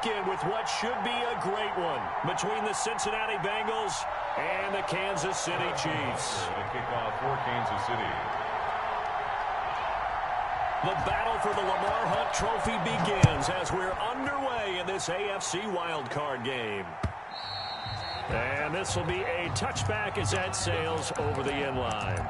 in with what should be a great one between the Cincinnati Bengals and the Kansas City Chiefs. The kickoff for Kansas City. The battle for the Lamar Hunt Trophy begins as we're underway in this AFC wildcard game. And this will be a touchback as that sails over the end line.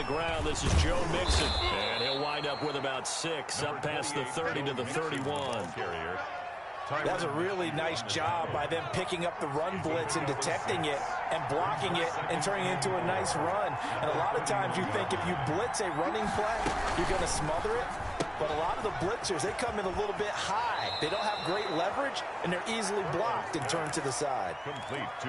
Ground. This is Joe Mixon, and he'll wind up with about 6 up past the 30 to the 31. That's a really nice job by them picking up the run blitz and detecting it and blocking it and turning it into a nice run. And a lot of times you think if you blitz a running play, you're going to smother it. But a lot of the blitzers, they come in a little bit high. They don't have great leverage, and they're easily blocked and turned to the side.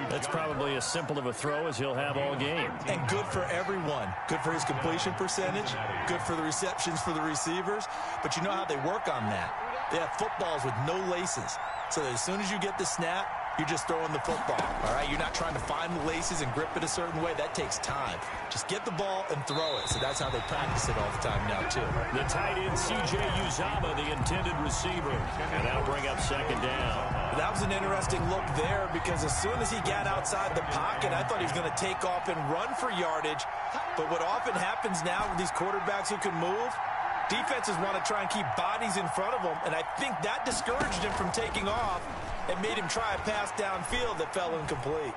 That's probably as simple of a throw as he'll have all game. And good for everyone. Good for his completion percentage. Good for the receptions for the receivers. But you know how they work on that. They have footballs with no laces. So that as soon as you get the snap, you're just throwing the football. All right, you're not trying to find the laces and grip it a certain way. That takes time. Just get the ball and throw it. So that's how they practice it all the time now, too. The tight end, C.J. Uzomah, the intended receiver. And that'll bring up second down. That was an interesting look there because as soon as he got outside the pocket, I thought he was going to take off and run for yardage. But what often happens now with these quarterbacks who can move, defenses want to try and keep bodies in front of them, and I think that discouraged him from taking off and made him try a pass downfield that fell incomplete.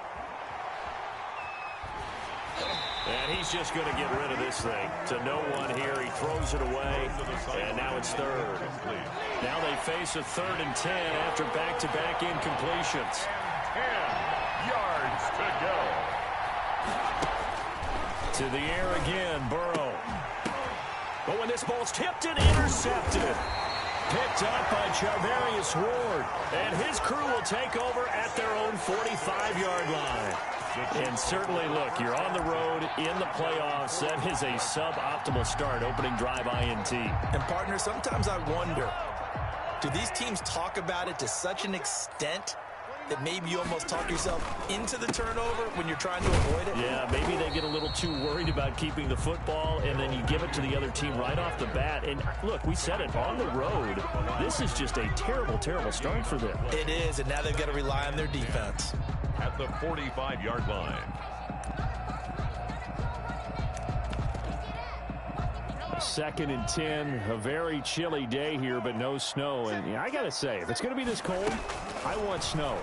And he's just going to get rid of this thing to no one here. He throws it away, and now it's third. Now they face a 3rd and 10 after back-to-back incompletions. 10 yards to go. To the air again, Burrow. But when this ball's tipped and intercepted. Picked up by Charvarius Ward. And his crew will take over at their own 45-yard line. And certainly, look, you're on the road in the playoffs. That is a suboptimal start, opening drive INT. And, partner, sometimes I wonder, do these teams talk about it to such an extent that maybe you almost talk yourself into the turnover when you're trying to avoid it? Yeah, maybe they get a little too worried about keeping the football, and then you give it to the other team right off the bat. And, look, we said it, on the road, this is just a terrible, terrible start for them. It is, and now they've got to rely on their defense. At the 45-yard line. 2nd and 10, a very chilly day here, but no snow. And I got to say, if it's going to be this cold, I want snow.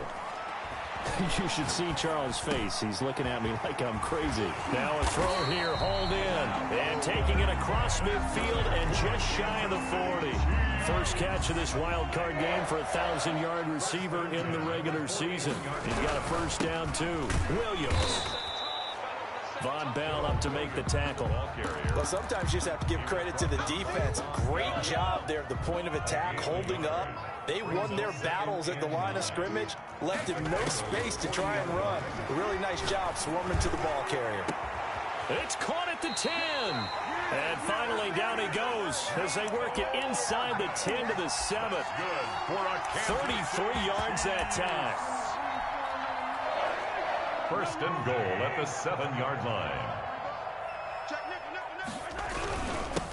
You should see Charles' face. He's looking at me like I'm crazy. Now a throw here, hauled in, and taking it across midfield and just shy of the 40. First catch of this wild card game for a 1,000-yard receiver in the regular season. He's got a first down, too. Williams. Von Bell up to make the tackle. Well, sometimes you just have to give credit to the defense. Great job there at the point of attack, holding up. They won their battles at the line of scrimmage, left him no space to try and run. A really nice job swarming to the ball carrier. It's caught at the 10. And finally down he goes as they work it inside the 10 to the 7. 33 yards that time. First and goal at the 7-yard line.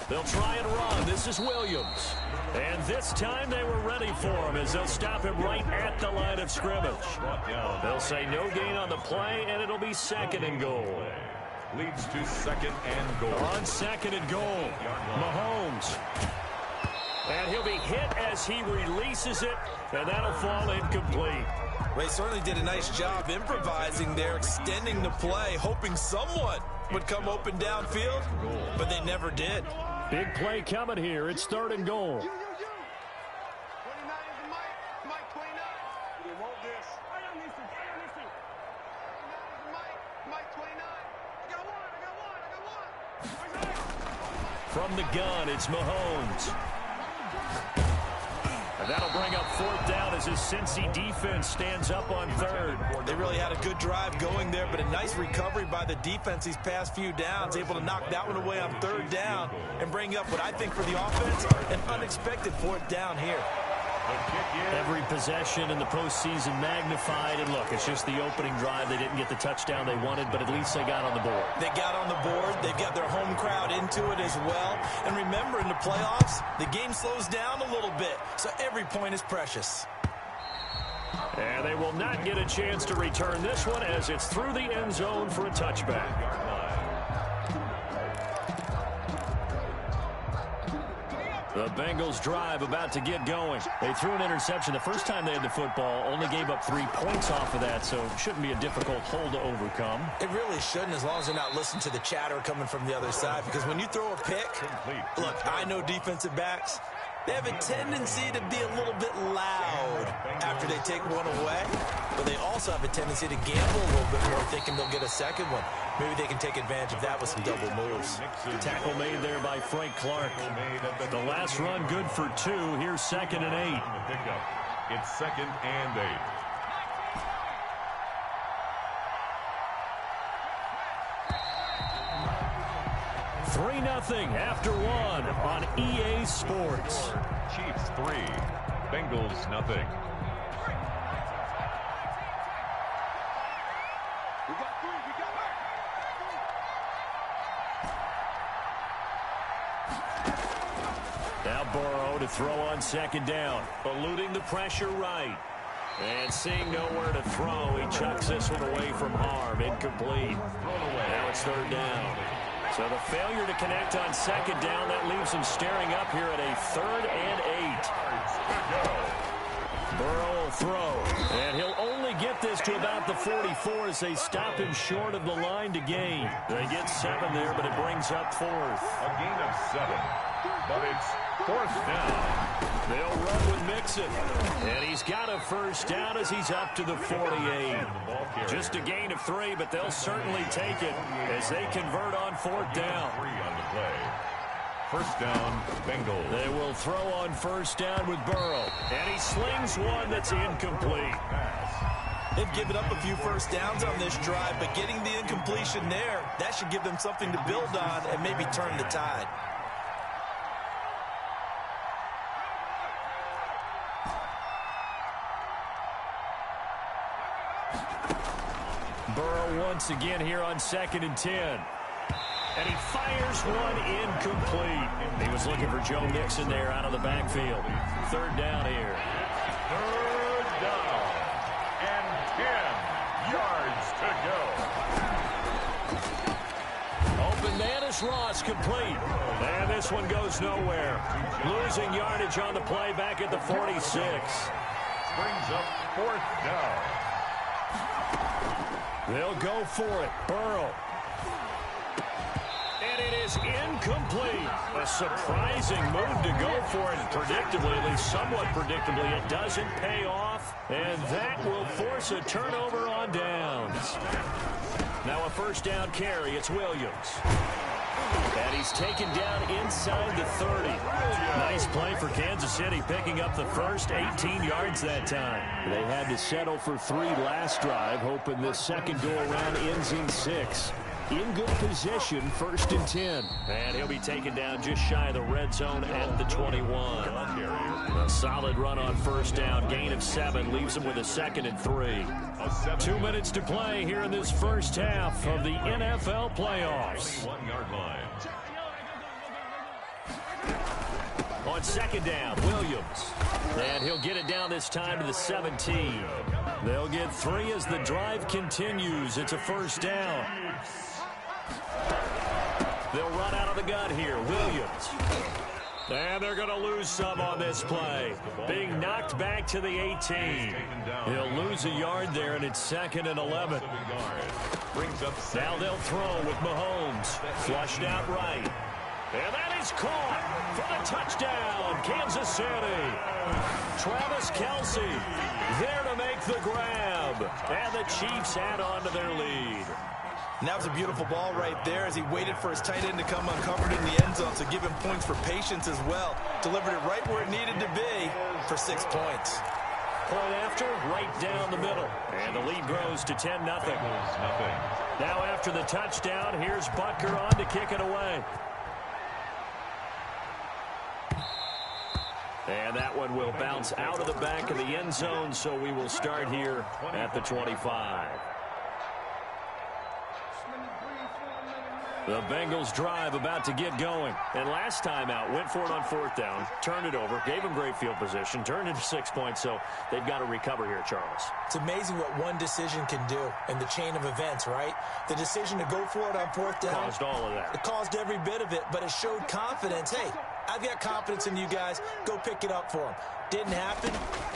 They'll try and run. This is Williams. And this time they were ready for him as they'll stop him right at the line of scrimmage. They'll say no gain on the play, and it'll be 2nd and goal. Leads to 2nd and goal. On 2nd and goal, Mahomes. And he'll be hit as he releases it, and that'll fall incomplete. Well, he certainly did a nice job improvising there, extending the play, hoping someone would come open downfield, but they never did. Big play coming here. It's 3rd and goal. From the gun, it's Mahomes. And that'll bring up 4th down as his Cincy defense stands up on 3rd. They really had a good drive going there, but a nice recovery by the defense these past few downs, able to knock that one away on 3rd down and bring up what I think for the offense, an unexpected 4th down here. Every possession in the postseason magnified, and look, it's just the opening drive. They didn't get the touchdown they wanted, but at least they got on the board. They got on the board. They've got their home crowd into it as well. And remember, in the playoffs, the game slows down a little bit, so every point is precious. And they will not get a chance to return this one as it's through the end zone for a touchback. The Bengals drive about to get going. They threw an interception the first time they had the football, only gave up 3 points off of that, so shouldn't be a difficult hole to overcome. It really shouldn't, as long as they're not listening to the chatter coming from the other side, because when you throw a pick, look, I know defensive backs, they have a tendency to be a little bit loud after they take one away, but they also have a tendency to gamble a little bit more, thinking they'll get a second one. Maybe they can take advantage of that with some double moves. Tackle made there by Frank Clark. The last run good for 2. Here's 2nd and 8. It's 2nd and 8. Three 0 after 1 on EA Sports. Chiefs 3, Bengals 0. Now Burrow to throw on 2nd down, eluding the pressure right. And seeing nowhere to throw, he chucks this one away from harm. Incomplete. Now it's 3rd down. So the failure to connect on 2nd down, that leaves him staring up here at a 3rd and 8. Burrow will throw, and he'll only get this to about the 44 as they stop him short of the line to gain. They get 7 there, but it brings up 4th. A gain of 7, but it's 4th down. They'll run with Mixon, and he's got a 1st down as he's up to the 48. Just a gain of 3, but they'll certainly take it as they convert on 4th down. 3 on the play. 1st down, Bengals. They will throw on 1st down with Burrow, and he slings one that's incomplete. They've given up a few 1st downs on this drive, but getting the incompletion there, that should give them something to build on and maybe turn the tide. Burrow once again here on 2nd and 10. And he fires one incomplete. He was looking for Joe Mixon there out of the backfield. 3rd down here. 3rd down. And 10 yards to go. Open man is Ross, complete. And this one goes nowhere. Losing yardage on the play back at the 46. Brings up 4th down. They'll go for it. Burrow. And it is incomplete. A surprising move to go for it. Predictably, at least somewhat predictably, it doesn't pay off. And that will force a turnover on downs. Now a 1st down carry. It's Williams. And he's taken down inside the 30. Nice play for Kansas City, picking up the first 18 yards that time. They had to settle for 3 last drive, hoping this second go-around ends in 6. In good position, 1st and 10. And he'll be taken down just shy of the red zone at the 21. A solid run on 1st down, gain of 7, leaves him with a 2nd and 3. 2 minutes to play here in this first half of the NFL playoffs. 1-yard line. On 2nd down, Williams. And he'll get it down this time to the 17. They'll get 3 as the drive continues. It's a 1st down. They'll run out of the gun here. Williams. And they're going to lose some on this play. Being knocked back to the 18. He'll lose a yard there, and it's 2nd and 11. Now they'll throw with Mahomes. Flushed out right. And that is caught for the touchdown, Kansas City. Travis Kelce there to make the grab. And the Chiefs add on to their lead. And that was a beautiful ball right there as he waited for his tight end to come uncovered in the end zone, so give him points for patience as well. Delivered it right where it needed to be for 6 points. Point after, right down the middle. And the lead grows to 10-0. Now after the touchdown, here's Butker on to kick it away. And that one will bounce out of the back of the end zone, so we will start here at the 25. The Bengals drive about to get going. And last time out, went for it on 4th down, turned it over, gave them great field position, turned into 6 points, so they've got to recover here, Charles. It's amazing what one decision can do in the chain of events, right? The decision to go for it on 4th down. Caused all of that. It caused every bit of it, but it showed confidence. Hey, I've got confidence in you guys. Go pick it up for them. Didn't happen.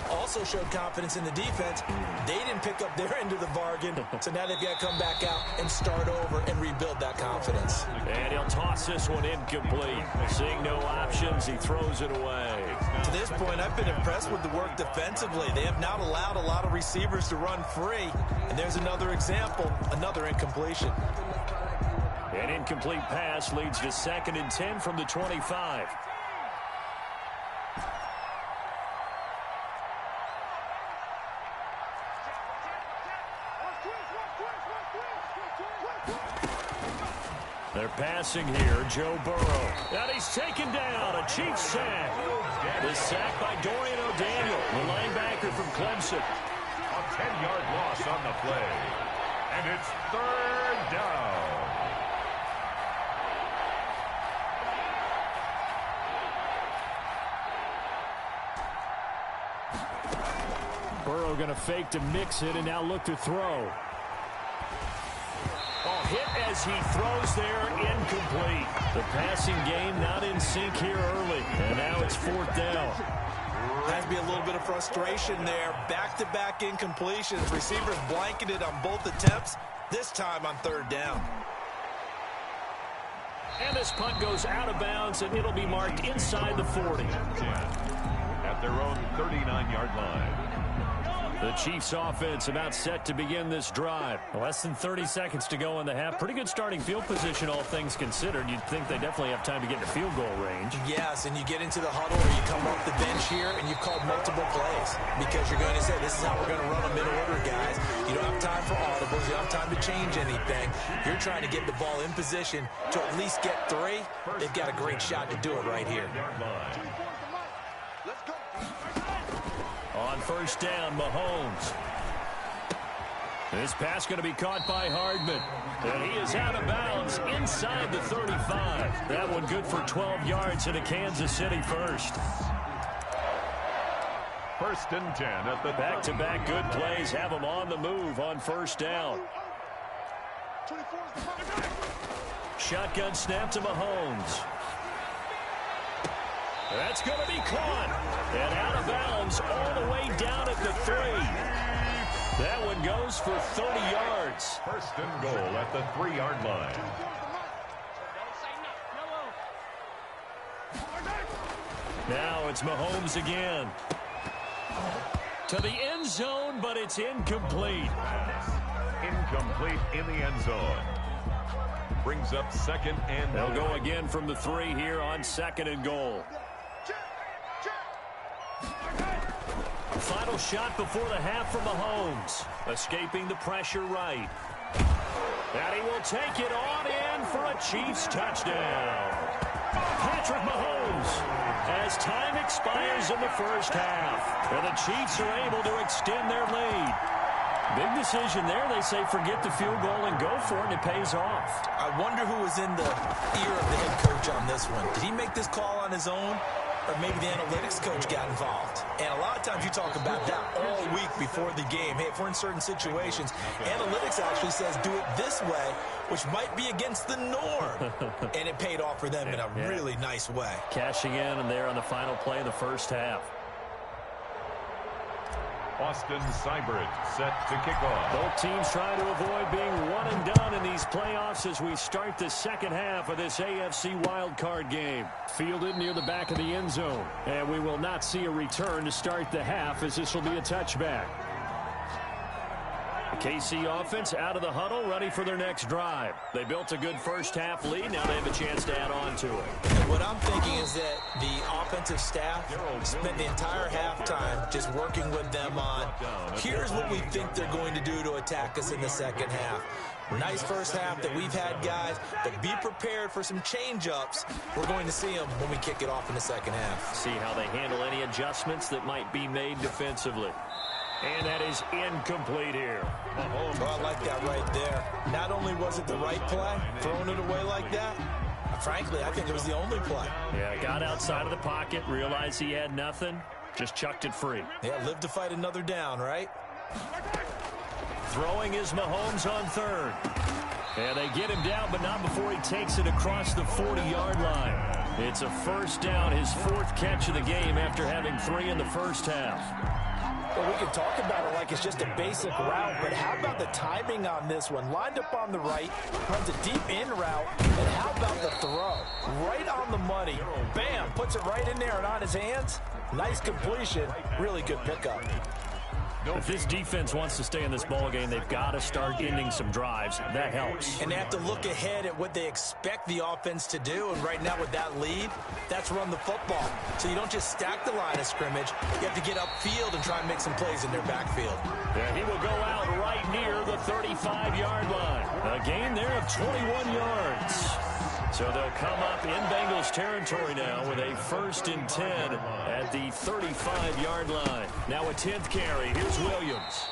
Also showed confidence in the defense. They didn't pick up their end of the bargain, so now they've got to come back out and start over and rebuild that confidence. And he'll toss this one incomplete. Seeing no options, he throws it away. To this point, I've been impressed with the work defensively. They have not allowed a lot of receivers to run free. And there's another example, another incompletion. An incomplete pass leads to 2nd and 10 from the 25. They're passing here, Joe Burrow. And he's taken down, a Chiefs sack. The sack by Dorian O'Daniel, the linebacker from Clemson. A 10-yard loss on the play. And it's 3rd down. Burrow going to fake to mix it and now look to throw. Hit as he throws there, incomplete. The passing game not in sync here early. And now it's 4th down. Has to be a little bit of frustration there. Back-to-back incompletions. Receivers blanketed on both attempts, this time on 3rd down. And this punt goes out of bounds, and it'll be marked inside the 40. At their own 39-yard line. The Chiefs offense about set to begin this drive. Less than 30 seconds to go in the half. Pretty good starting field position, all things considered. You'd think they definitely have time to get to field goal range. Yes, and you get into the huddle or you come off the bench here and you've called multiple plays because you're going to say, this is how we're going to run a mid-order, guys. You don't have time for audibles. You don't have time to change anything. You're trying to get the ball in position to at least get 3. They've got a great shot to do it right here. On 1st down, Mahomes. This pass going to be caught by Hardman. And he is out of bounds inside the 35. That one good for 12 yards and a Kansas City first. 1st and 10 at the back-to-back good plays have them on the move on 1st down. Shotgun snap to Mahomes. That's going to be caught. And out of bounds all the way down at the 3. That one goes for 30 yards. 1st and goal at the 3-yard line. Now it's Mahomes again. To the end zone, but it's incomplete. Incomplete in the end zone. Brings up 2nd and They'll go again from the 3 here on 2nd and goal. Final shot before the half from Mahomes. Escaping the pressure right. And he will take it on in for a Chiefs touchdown. Patrick Mahomes, as time expires in the 1st half. And the Chiefs are able to extend their lead. Big decision there. They say forget the field goal and go for it, and it pays off. I wonder who was in the ear of the head coach on this one. Did he make this call on his own? Or maybe the analytics coach got involved. And a lot of times you talk about that all week before the game. Hey, if we're in certain situations, analytics actually says do it this way, which might be against the norm. And it paid off for them in a really nice way. Cashing in and there on the final play of the 1st half. Austin Seibert set to kick off. Both teams trying to avoid being one and done in these playoffs as we start the 2nd half of this AFC wildcard game. Fielded near the back of the end zone. And we will not see a return to start the half as this will be a touchback. KC offense out of the huddle, ready for their next drive. They built a good first-half lead. Now they have a chance to add on to it. What I'm thinking is that the offensive staff spent the entire halftime just working with them on, here's what we think they're going to do to attack us in the second half. Nice first half that we've had, guys, but be prepared for some change-ups. We're going to see them when we kick it off in the second half. See how they handle any adjustments that might be made defensively. And that is incomplete here. Well, I like that right there. Not only was it the right play, throwing it away like that, frankly, I think it was the only play. Yeah, got outside of the pocket, realized he had nothing, just chucked it free. Yeah, live to fight another down, right? Throwing is Mahomes on third. And they get him down, but not before he takes it across the 40-yard line. It's a first down, his fourth catch of the game after having 3 in the first half. Well, we can talk about it like it's just a basic route, but how about the timing on this one? Lined up on the right, runs a deep in route, and how about the throw? Right on the money. Bam, puts it right in there and on his hands. Nice completion. Really good pickup. If this defense wants to stay in this ballgame, they've got to start ending some drives. That helps. And they have to look ahead at what they expect the offense to do. And right now with that lead, that's run the football. So you don't just stack the line of scrimmage. You have to get upfield and try and make some plays in their backfield. Yeah, he will go out right near the 35-yard line. A gain there of 21 yards. So they'll come up in Bengals territory now with a 1st and 10 at the 35-yard line. Now a 10th carry. Here's Williams.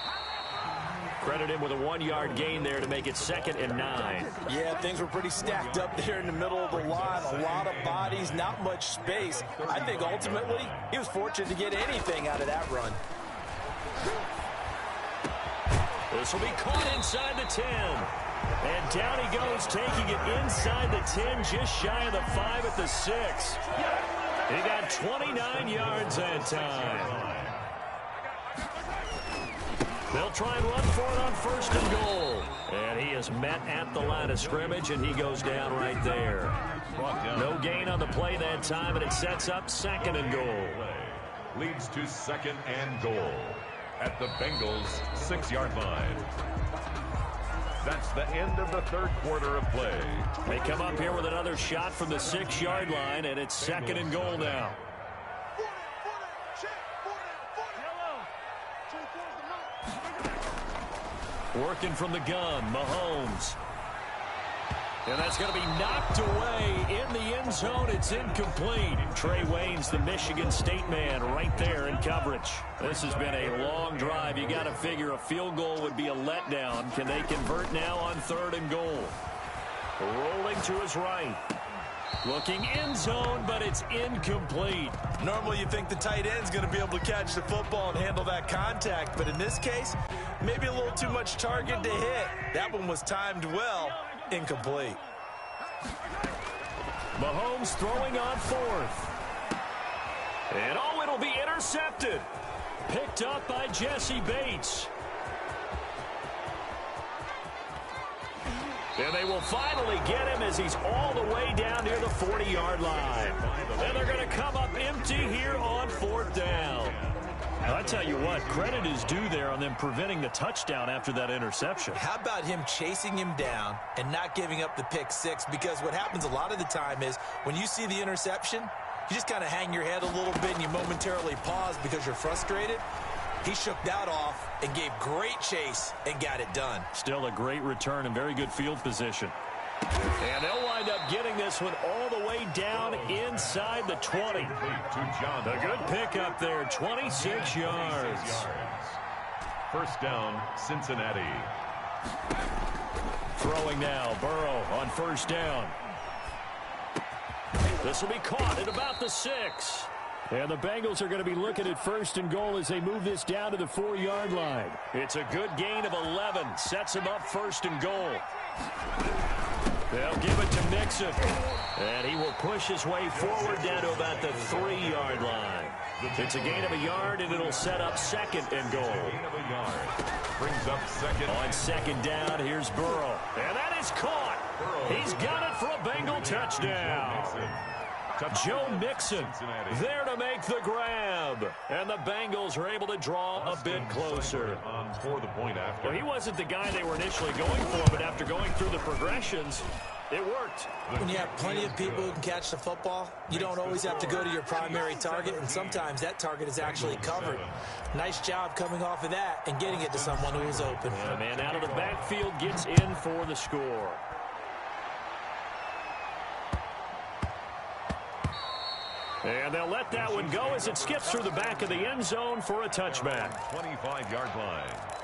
Credit him with a 1-yard gain there to make it 2nd and 9. Yeah, things were pretty stacked up there in the middle of the line. A lot of bodies, not much space. I think ultimately he was fortunate to get anything out of that run. This will be caught inside the 10. And down he goes, taking it inside the 10, just shy of the 5 at the 6. He got 29 yards that time. They'll try and run for it on 1st and goal. And he is met at the line of scrimmage, and he goes down right there. No gain on the play that time, and it sets up 2nd and goal. Leads to 2nd and goal at the Bengals' 6-yard line. That's the end of the 3rd quarter of play. They come up here with another shot from the 6-yard line, and it's 2nd and goal now. Working from the gun, Mahomes. And that's going to be knocked away in the end zone. It's incomplete. Trey Waynes, the Michigan State man, right there in coverage. This has been a long drive. You got to figure a field goal would be a letdown. Can they convert now on 3rd and goal? Rolling to his right. Looking end zone, but it's incomplete. Normally you think the tight end's going to be able to catch the football and handle that contact, but in this case, maybe a little too much target to hit. That one was timed well. Incomplete. Mahomes throwing on 4th. And oh, it'll be intercepted. Picked up by Jesse Bates. And they will finally get him as he's all the way down near the 40-yard line. And they're going to come up empty here on 4th down. I tell you what, credit is due there on them preventing the touchdown after that interception. How about him chasing him down and not giving up the pick 6? Because what happens a lot of the time is when you see the interception, you just kind of hang your head a little bit and you momentarily pause because you're frustrated. He shook that off and gave great chase and got it done. Still a great return and very good field position. And they'll wind up getting this one all the way down inside the 20. A good pickup there, 26 yards. 1st down, Cincinnati. Throwing now, Burrow on 1st down. This will be caught at about the 6. And the Bengals are going to be looking at 1st and goal as they move this down to the 4-yard line. It's a good gain of 11. Sets him up 1st and goal. They'll give it to Mixon. And he will push his way forward down to about the 3-yard line. It's a gain of a yard, and it'll set up 2nd and goal. Brings up 2nd. On 2nd down, here's Burrow. And that is caught. He's got it for a Bengal touchdown. Joe Mixon there to make the grab. And the Bengals are able to draw a bit closer. For the point after. Well, he wasn't the guy they were initially going for, but after going through the progressions, it worked. When you have plenty of people who can catch the football, you don't always have to go to your primary target, and sometimes that target is actually covered. Nice job coming off of that and getting it to someone who is open. And a man out of the backfield gets in for the score. And they'll let that one go as it skips through the back of the end zone for a touchback. 25-yard line.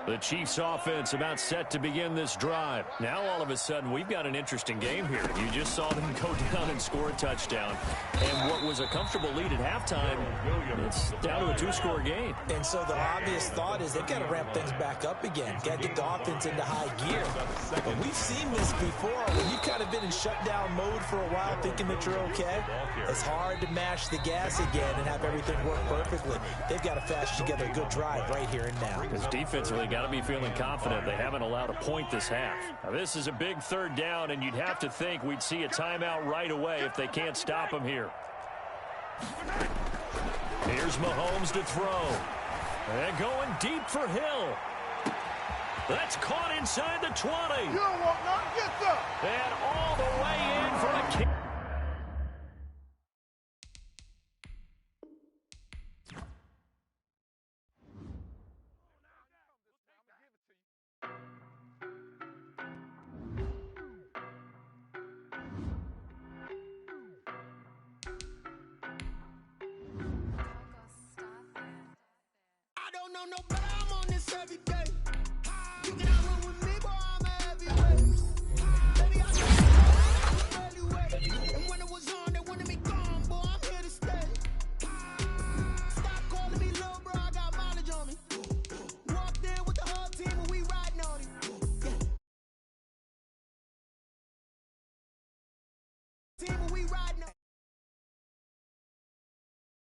The Chiefs offense about set to begin this drive. Now all of a sudden we've got an interesting game here. You just saw them go down and score a touchdown. And what was a comfortable lead at halftime, it's down to a two-score game. And so the obvious thought is they've got to ramp things back up again. Got to get the offense into high gear. But we've seen this before. When you've kind of been in shutdown mode for a while thinking that you're okay, it's hard to mash the gas again and have everything work perfectly. They've got to fashion together a good drive right here and now. Because defensively, got to be feeling confident. They haven't allowed a point this half. Now, this is a big third down, and you'd have to think we'd see a timeout right away if they can't stop them here. Here's Mahomes to throw. And going deep for Hill. That's caught inside the 20. You don't want nothing, get some. And all the way in for a kick. I don't know no better.